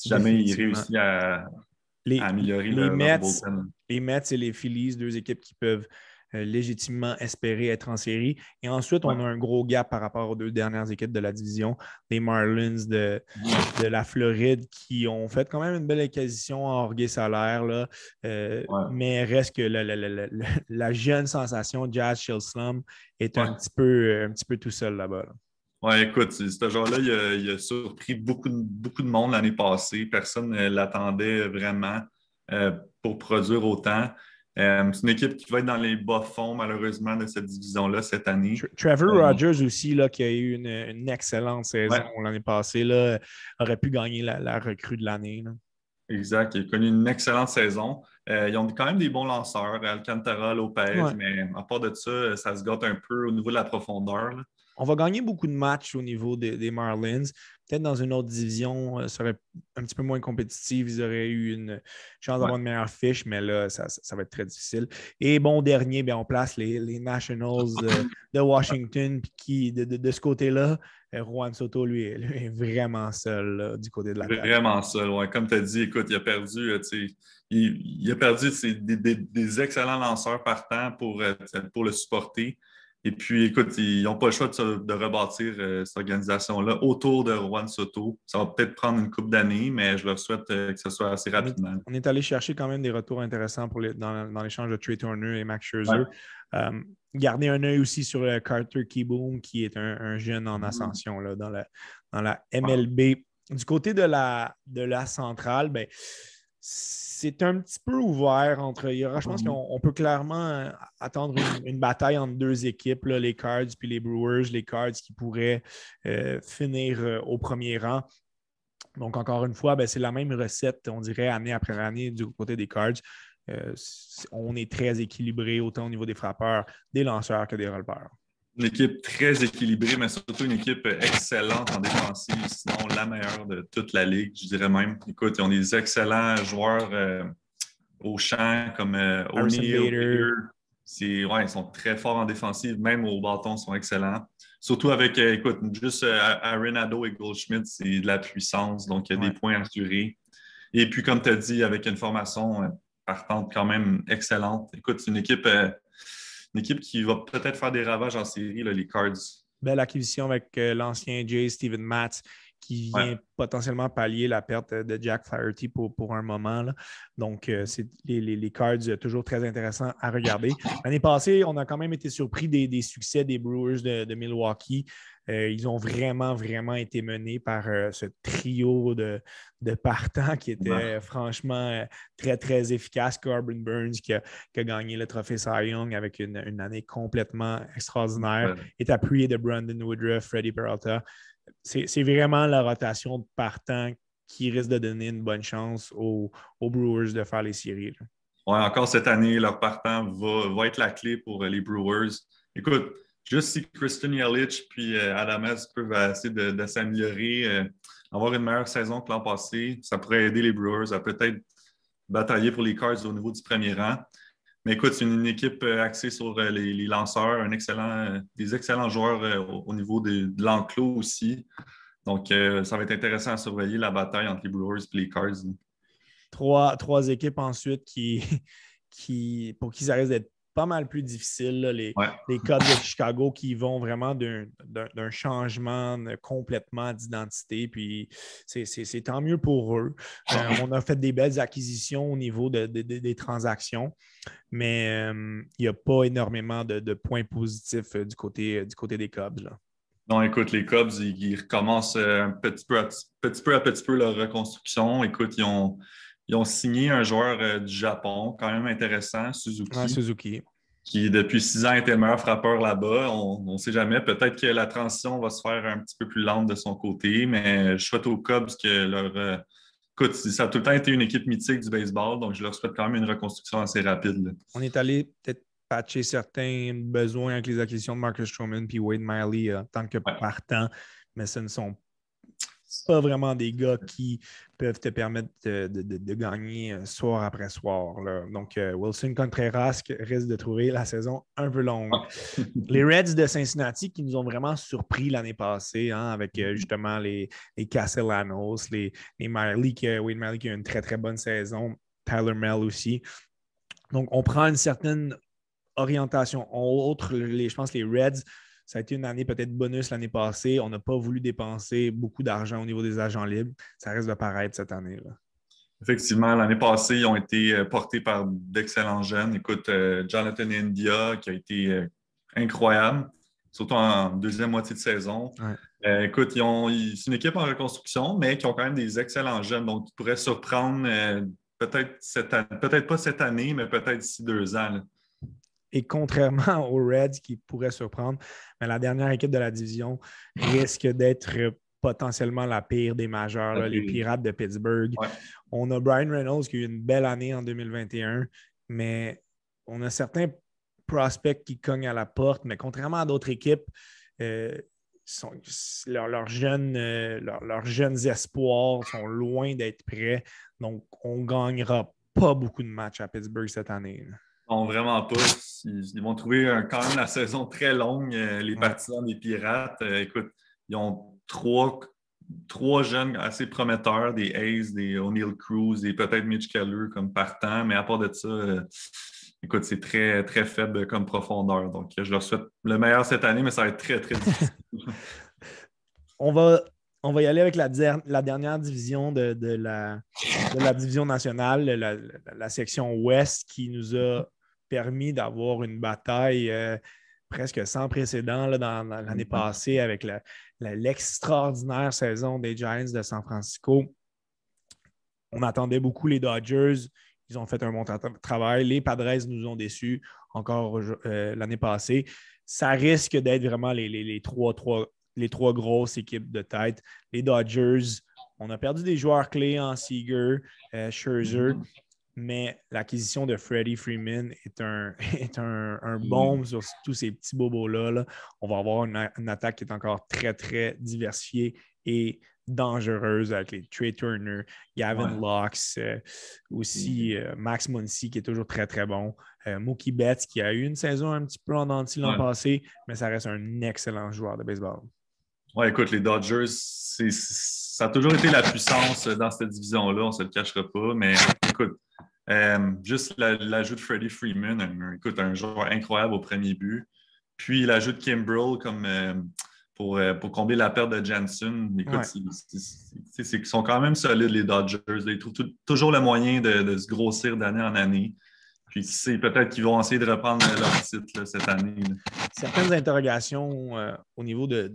ils réussissent à améliorer Les leur Mets, bullpen. les Mets et les Phillies, deux équipes qui peuvent légitimement espérer être en série. Et ensuite, on a un gros gap par rapport aux deux dernières équipes de la division, les Marlins de la Floride, qui ont fait quand même une belle acquisition en Jorge Soler, là, mais reste que la jeune sensation Jazz Chilslum est un petit peu tout seul là-bas, là. Ouais, écoute, ce genre-là, il a surpris beaucoup de monde l'année passée. Personne ne l'attendait vraiment pour produire autant. C'est une équipe qui va être dans les bas-fonds, malheureusement, de cette division-là cette année. Trevor Rogers aussi, là, qui a eu une excellente saison l'année passée, là, aurait pu gagner la recrue de l'année, là. Exact. Il a connu une excellente saison. Ils ont quand même des bons lanceurs, Alcantara, Lopez, mais à part de ça, ça se gâte un peu au niveau de la profondeur, là. On va gagner beaucoup de matchs au niveau des Marlins. Peut-être dans une autre division, ça serait un petit peu moins compétitif. Ils auraient eu une chance d'avoir une meilleure fiche, mais là, ça va être très difficile. Et bon, dernier, bien, on place les Nationals de Washington. Puis de ce côté-là, Juan Soto, lui, est vraiment seul là, du côté de l'attaque. Vraiment seul, ouais. Comme tu as dit, écoute, il a perdu, il a perdu des excellents lanceurs partants pour le supporter. Et puis, écoute, ils n'ont pas le choix de rebâtir cette organisation-là autour de Juan Soto. Ça va peut-être prendre une couple d'années, mais je leur souhaite que ce soit assez rapidement. On est allé chercher quand même des retours intéressants dans l'échange de Trey Turner et Max Scherzer. Gardez un œil aussi sur Carter Kieboom, qui est un jeune en ascension là, dans la MLB. Du côté de la centrale, ben, c'est un petit peu ouvert entre. Je pense qu'on peut clairement attendre une bataille entre deux équipes, là, les Cards puis les Brewers. Les Cards qui pourraient finir au premier rang. Donc, encore une fois, ben, c'est la même recette, on dirait, année après année du côté des Cards. On est très équilibré, autant au niveau des frappeurs, des lanceurs que des releveurs. Une équipe très équilibrée, mais surtout une équipe excellente en défensive, sinon la meilleure de toute la ligue, je dirais même. Écoute, ils ont des excellents joueurs au champ comme Harrison O'Neal, Bader. Ouais, ils sont très forts en défensive, même au bâton, ils sont excellents. Surtout avec, écoute, juste Arenado et Goldschmidt, c'est de la puissance, donc il y a des points assurés. Et puis, comme tu as dit, avec une formation partante quand même excellente. Écoute, c'est une équipe qui va peut-être faire des ravages en série, là, les Cards. Belle acquisition avec l'ancien Jay Steven Matz qui vient potentiellement pallier la perte de Jack Flaherty pour un moment, là. Donc, c'est les Cards toujours très intéressants à regarder. L'année passée, on a quand même été surpris des succès des Brewers de Milwaukee. Ils ont vraiment, vraiment été menés par ce trio de partants qui était franchement très, très efficace. Corbin Burns qui a gagné le trophée Cy Young avec une année complètement extraordinaire, est appuyé de Brandon Woodruff, Freddie Peralta. C'est vraiment la rotation de partants qui risque de donner une bonne chance aux Brewers de faire les séries. Oui, encore cette année, leur partant va être la clé pour les Brewers. Écoute, juste si Christian Yelich puis Adames peuvent essayer de s'améliorer, avoir une meilleure saison que l'an passé, ça pourrait aider les Brewers à peut-être batailler pour les Cards au niveau du premier rang. Mais écoute, c'est une équipe axée sur les lanceurs, des excellents joueurs au niveau de l'enclos aussi. Donc, ça va être intéressant à surveiller la bataille entre les Brewers et les Cards. Trois équipes ensuite pour qui ça risque d'être pas mal plus difficile. Là, les Cubs de Chicago qui vont vraiment d'un changement complètement d'identité. Puis c'est tant mieux pour eux. On a fait des belles acquisitions au niveau des transactions, mais il n'y a pas énormément de points positifs du côté des Cubs, là. Non, écoute, les Cubs, ils recommencent petit peu à petit peu leur reconstruction. Écoute, ils ont signé un joueur du Japon, quand même intéressant, Suzuki. Qui depuis 6 ans était le meilleur frappeur là-bas. On ne sait jamais. Peut-être que la transition va se faire un petit peu plus lente de son côté, mais je souhaite aux Cubs que leur. Écoute, ça a tout le temps été une équipe mythique du baseball, donc je leur souhaite quand même une reconstruction assez rapide, là. On est allé peut-être patcher certains besoins avec les acquisitions de Marcus Stroman puis Wade Miley en tant que partant, mais ce ne sont pas vraiment des gars qui peuvent te permettre de gagner soir après soir, là. Donc, Wilson Contreras risque de trouver la saison un peu longue. Les Reds de Cincinnati qui nous ont vraiment surpris l'année passée, hein, avec justement les Castellanos, les Miley, Wade Miley qui a une très, très bonne saison, Tyler Mell aussi. Donc, on prend une certaine orientation. Je pense que les Reds, ça a été une année peut-être bonus l'année passée. On n'a pas voulu dépenser beaucoup d'argent au niveau des agents libres. Ça risque de paraître cette année-là. Effectivement, l'année passée, ils ont été portés par d'excellents jeunes. Écoute, Jonathan India, qui a été incroyable, surtout en deuxième moitié de saison. Écoute, c'est une équipe en reconstruction, mais qui ont quand même des excellents jeunes. Donc, ils pourraient surprendre peut-être pas cette année, mais peut-être d'ici 2 ans, là. Et contrairement aux Reds qui pourraient surprendre, mais la dernière équipe de la division risque d'être potentiellement la pire des majeurs, là, les Pirates de Pittsburgh. On a Brian Reynolds qui a eu une belle année en 2021, mais on a certains prospects qui cognent à la porte, mais contrairement à d'autres équipes, leurs jeunes espoirs sont loin d'être prêts. Donc, on ne gagnera pas beaucoup de matchs à Pittsburgh cette année, là. Non, vraiment pas. Ils vont trouver quand même la saison très longue, les partisans des Pirates. Écoute, ils ont trois jeunes assez prometteurs, des Hayes, des O'Neal Cruz et peut-être Mitch Keller comme partant. Mais à part de ça, écoute, c'est très, très faible comme profondeur. Donc, je leur souhaite le meilleur cette année, mais ça va être très, très difficile. On va y aller avec la dernière division de la division nationale, la section ouest, qui nous a permis d'avoir une bataille presque sans précédent là, dans l'année passée avec l'extraordinaire saison des Giants de San Francisco. On attendait beaucoup les Dodgers. Ils ont fait un bon travail. Les Padres nous ont déçus encore l'année passée. Ça risque d'être vraiment les trois grosses équipes de tête. Les Dodgers, on a perdu des joueurs clés en Seager, Scherzer. Mais l'acquisition de Freddie Freeman est un bombe sur tous ces petits bobos-là. Là. On va avoir une attaque qui est encore très, très diversifiée et dangereuse avec les Trey Turner, Gavin Lux, aussi Max Muncy qui est toujours très, très bon. Mookie Betts qui a eu une saison un petit peu en dents l'an passé, mais ça reste un excellent joueur de baseball. Oui, écoute, les Dodgers, ça a toujours été la puissance dans cette division-là, on ne se le cachera pas, mais écoute, juste l'ajout de Freddie Freeman, un joueur incroyable au premier but. Puis l'ajout de Kimbrel pour combler la perte de Jansen. Écoute, ils sont quand même solides, les Dodgers. Ils trouvent toujours le moyen de se grossir d'année en année. Puis qui sait, peut-être qu'ils vont essayer de reprendre leur titre là, cette année. Là. Certaines interrogations au niveau de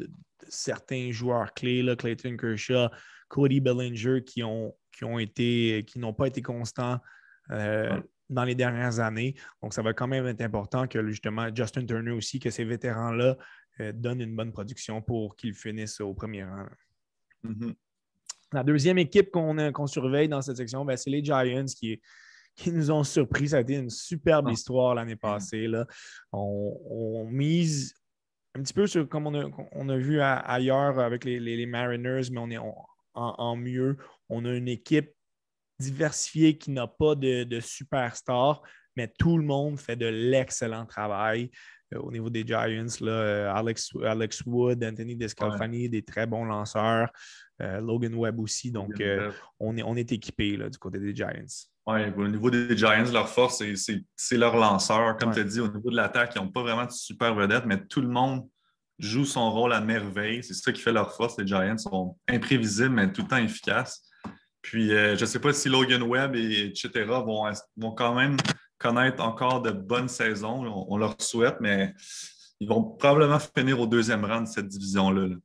certains joueurs clés, là, Clayton Kershaw, Cody Bellinger, qui n'ont pas été constants dans les dernières années. Donc, ça va quand même être important que justement Justin Turner aussi, que ces vétérans-là donnent une bonne production pour qu'ils finissent au premier rang. Mm-hmm. La deuxième équipe qu'on surveille dans cette section, c'est les Giants qui nous ont surpris. Ça a été une superbe histoire l'année passée. Là. On mise un petit peu sur, comme on a vu ailleurs avec les Mariners, mais on est en mieux. On a une équipe diversifiée qui n'a pas de superstars, mais tout le monde fait de l'excellent travail. Au niveau des Giants, là, Alex Wood, Anthony Descalfani, des très bons lanceurs. Logan Webb aussi. Donc, on est équipé là, du côté des Giants. Oui, au niveau des Giants, leur force, c'est leur lanceur. Comme tu as dit, au niveau de l'attaque, ils n'ont pas vraiment de super vedette, mais tout le monde joue son rôle à merveille. C'est ça qui fait leur force. Les Giants sont imprévisibles, mais tout le temps efficaces. Puis, je ne sais pas si Logan Webb etc. vont quand même connaître encore de bonnes saisons. On leur souhaite, mais ils vont probablement finir au deuxième rang de cette division-là. Là.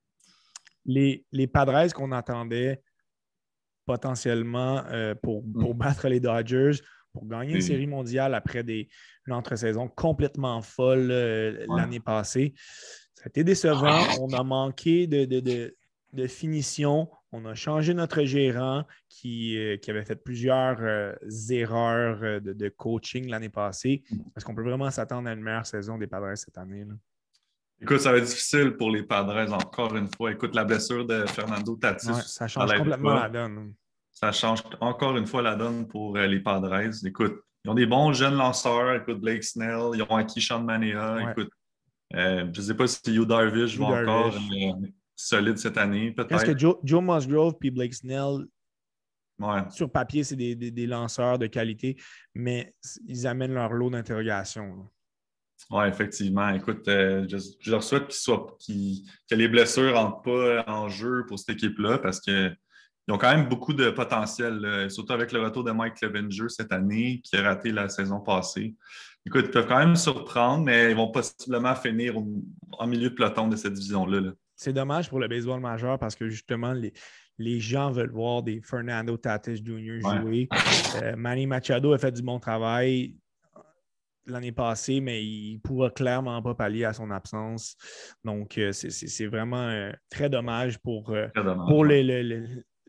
Les Padres qu'on attendait potentiellement pour battre les Dodgers, pour gagner une série mondiale après une entre-saison complètement folle l'année passée. Ça a été décevant. On a manqué de finition. On a changé notre gérant qui avait fait plusieurs erreurs de coaching l'année passée. Est-ce qu'on peut vraiment s'attendre à une meilleure saison des Padres cette année? Là? Écoute, ça va être difficile pour les Padres encore une fois. Écoute, la blessure de Fernando Tatis. Ça change complètement la donne. Ça change encore une fois la donne pour les Padres. Écoute, ils ont des bons jeunes lanceurs. Écoute, Blake Snell, ils ont acquis Sean Manaea. Écoute, je ne sais pas si Yu Darvish va encore solide cette année, peut-être. Est-ce que Joe Musgrove et Blake Snell, sur papier, c'est des lanceurs de qualité, mais ils amènent leur lot d'interrogation. Oui, effectivement. Écoute, je leur souhaite que les blessures n'entrent pas en jeu pour cette équipe-là parce qu'ils ont quand même beaucoup de potentiel, surtout avec le retour de Mike Clevinger cette année qui a raté la saison passée. Écoute, ils peuvent quand même surprendre, mais ils vont possiblement finir en milieu de peloton de cette division-là. Là. C'est dommage pour le baseball majeur parce que justement, les gens veulent voir des Fernando Tatis Jr. jouer. Manny Machado a fait du bon travail l'année passée, mais il ne pourra clairement pas pallier à son absence. Donc, c'est vraiment très dommage pour le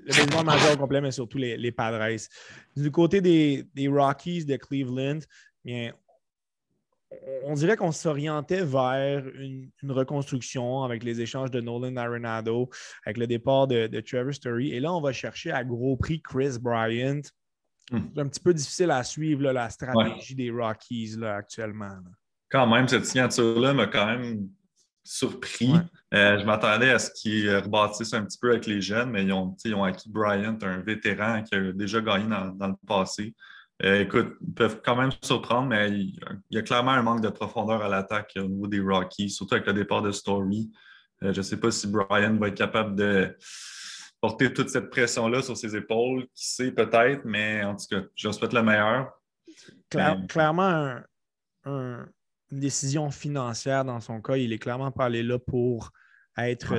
baseball majeur au complet, mais surtout les Padres. Du côté des Rockies de Cleveland, bien, on dirait qu'on s'orientait vers une reconstruction avec les échanges de Nolan Arenado, avec le départ de Trevor Story. Et là, on va chercher à gros prix Chris Bryant. C'est un petit peu difficile à suivre là, la stratégie des Rockies là, actuellement. Là. Quand même, cette signature-là m'a quand même surpris. Je m'attendais à ce qu'ils rebâtissent un petit peu avec les jeunes, mais ils ont acquis Bryant, un vétéran qui a déjà gagné dans le passé. Écoute, ils peuvent quand même surprendre, mais il y a clairement un manque de profondeur à l'attaque au niveau des Rockies, surtout avec le départ de Story. Je ne sais pas si Bryant va être capable de porter toute cette pression-là sur ses épaules. Qui sait, peut-être, mais en tout cas, je leur souhaite le meilleur. Clairement, une décision financière dans son cas. Il est clairement pas allé là pour être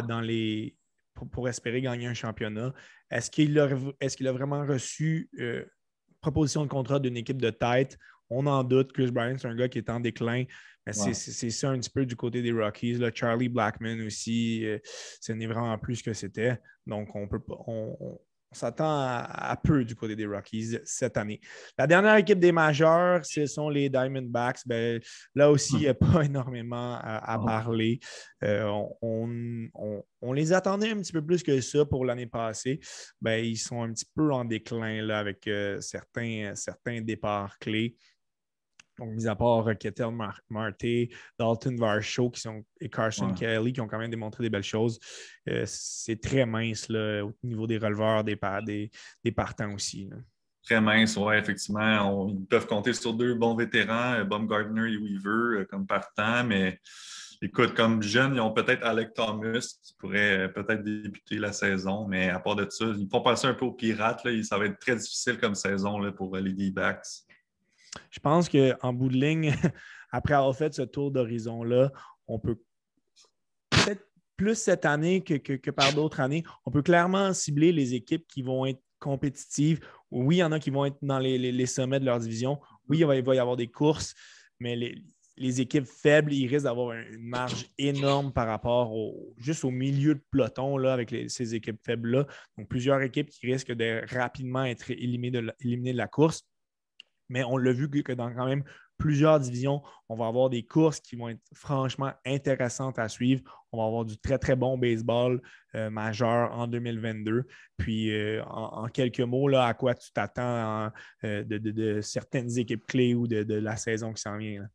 pour espérer gagner un championnat. Est-ce qu'il a vraiment reçu proposition de contrat d'une équipe de tête? On en doute. Chris Bryant, c'est un gars qui est en déclin. Mais c'est ça un petit peu du côté des Rockies. Là. Charlie Blackmon aussi, ce n'est vraiment plus ce que c'était. Donc, s'attend à peu du côté des Rockies cette année. La dernière équipe des majeurs, ce sont les Diamondbacks. Ben, là aussi, il n'y a pas énormément à parler. On les attendait un petit peu plus que ça pour l'année passée. Ben, ils sont un petit peu en déclin là, avec certains départs clés. Donc, mis à part Ketel Marte, Dalton Varsho et Carson Kelly qui ont quand même démontré des belles choses, c'est très mince là, au niveau des releveurs, des partants aussi. Là. Très mince, oui, effectivement. Ils peuvent compter sur 2 bons vétérans, Bumgarner et Weaver, comme partants, mais écoute, comme jeunes, ils ont peut-être Alec Thomas qui pourrait peut-être débuter la saison, mais à part de ça, ils vont passer un peu aux Pirates. Là, ça va être très difficile comme saison là, pour les D-backs. Je pense qu'en bout de ligne, après avoir fait ce tour d'horizon-là, on peut peut-être plus cette année que par d'autres années, on peut clairement cibler les équipes qui vont être compétitives. Oui, il y en a qui vont être dans les sommets de leur division. Oui, il va y avoir des courses, mais les équipes faibles, ils risquent d'avoir une marge énorme par rapport juste au milieu de peloton là, avec ces équipes faibles-là. Donc, plusieurs équipes qui risquent de rapidement être éliminées de la course. Mais on l'a vu que dans quand même plusieurs divisions, on va avoir des courses qui vont être franchement intéressantes à suivre. On va avoir du très, très bon baseball majeur en 2022. Puis, en quelques mots, là, à quoi tu t'attends de certaines équipes clés ou de la saison qui s'en vient? Là?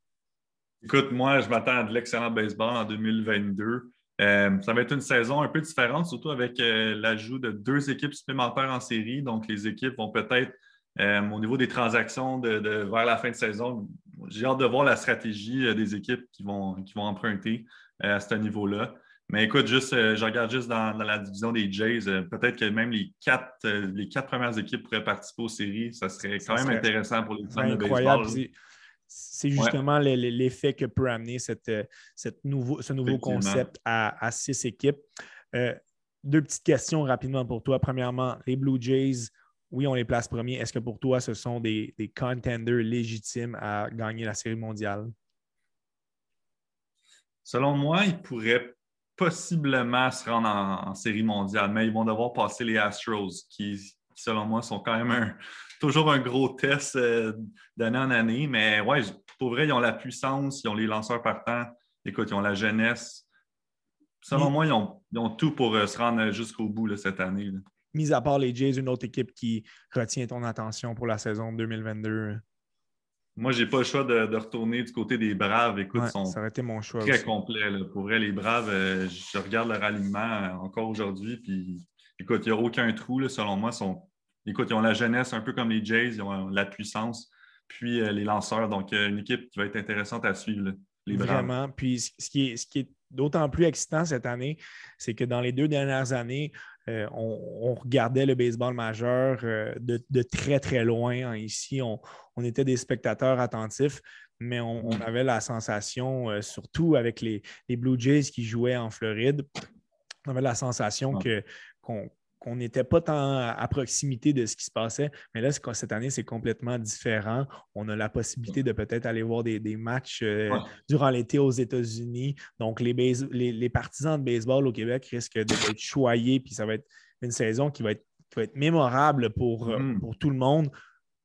Écoute, moi, je m'attends à de l'excellent baseball en 2022. Ça va être une saison un peu différente, surtout avec l'ajout de 2 équipes supplémentaires en série. Donc, les équipes vont peut-être, au niveau des transactions vers la fin de saison, j'ai hâte de voir la stratégie des équipes qui vont emprunter à ce niveau-là. Mais écoute, je regarde juste dans la division des Jays, peut-être que même les 4 premières équipes pourraient participer aux séries. Ça serait quand même intéressant pour les fans de incroyable. baseball. C'est justement l'effet que peut amener ce nouveau concept à 6 équipes. 2 petites questions rapidement pour toi. Premièrement, les Blue Jays, oui, on les place premiers. Est-ce que pour toi, ce sont des contenders légitimes à gagner la Série mondiale? Selon moi, ils pourraient possiblement se rendre en Série mondiale, mais ils vont devoir passer les Astros, qui selon moi, sont quand même toujours un gros test d'année en année. Mais ouais, pour vrai, ils ont la puissance, ils ont les lanceurs partants. Écoute, ils ont la jeunesse. Selon moi, ils ont tout pour se rendre jusqu'au bout là, cette année. Là. Mis à part les Jays, une autre équipe qui retient ton attention pour la saison 2022? Moi, je n'ai pas le choix de retourner du côté des Braves. Écoute, ils sont ça aurait été mon choix très aussi. complets. Là. Pour vrai, les Braves, je regarde leur alignement encore aujourd'hui. Puis, écoute, il n'y a aucun trou, là, selon moi. Écoute, ils ont la jeunesse, un peu comme les Jays, ils ont la puissance, puis les lanceurs. Donc, une équipe qui va être intéressante à suivre, là, les Braves. Vraiment. Puis, ce qui est d'autant plus excitant cette année, c'est que dans les 2 dernières années, on regardait le baseball majeur de très, très loin. Ici, on était des spectateurs attentifs, mais on avait la sensation, surtout avec les Blue Jays qui jouaient en Floride, on avait la sensation qu'on n'était pas tant à proximité de ce qui se passait. Mais là, cette année, c'est complètement différent. On a la possibilité de peut-être aller voir des matchs durant l'été aux États-Unis. Donc, les partisans de baseball au Québec risquent d'être choyés, puis ça va être une saison qui va être mémorable pour tout le monde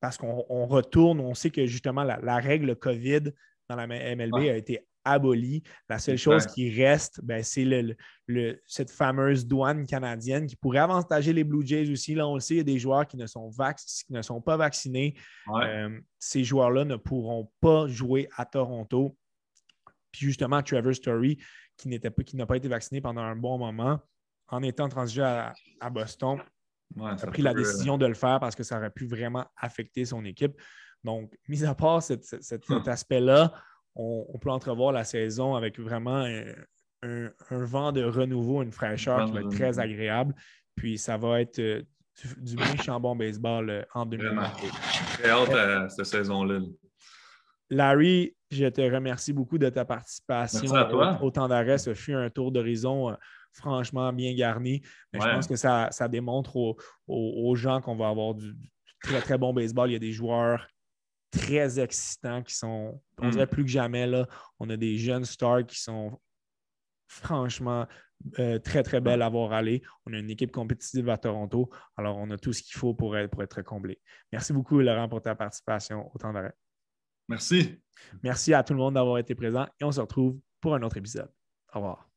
parce qu'on retourne. On sait que justement, la règle COVID dans la MLB a été abolie. La seule chose qui reste, c'est cette fameuse douane canadienne qui pourrait avantager les Blue Jays aussi. Là, on le sait, il y a des joueurs qui ne sont pas vaccinés. Ces joueurs-là ne pourront pas jouer à Toronto. Puis justement, Trevor Story, qui n'a pas été vacciné pendant un bon moment, en étant transigé à Boston, a pris la décision de le faire parce que ça aurait pu vraiment affecter son équipe. Donc, mis à part cet aspect-là, on peut entrevoir la saison avec vraiment un vent de renouveau, une fraîcheur qui va être très agréable. Puis, ça va être du méchant bon baseball en 2022. Très hâte à cette saison-là. Larry, je te remercie beaucoup de ta participation. Merci à toi. Au temps d'arrêt. Ce fut un tour d'horizon franchement bien garni. Mais je pense que ça démontre aux gens qu'on va avoir du très, très bon baseball. Il y a des joueurs très excitants qui sont, on dirait plus que jamais, là, on a des jeunes stars qui sont franchement très, très belle à voir aller. On a une équipe compétitive à Toronto. Alors, on a tout ce qu'il faut pour être comblé. Merci beaucoup, Laurent, pour ta participation au temps d'arrêt. Merci. Merci à tout le monde d'avoir été présent et on se retrouve pour un autre épisode. Au revoir.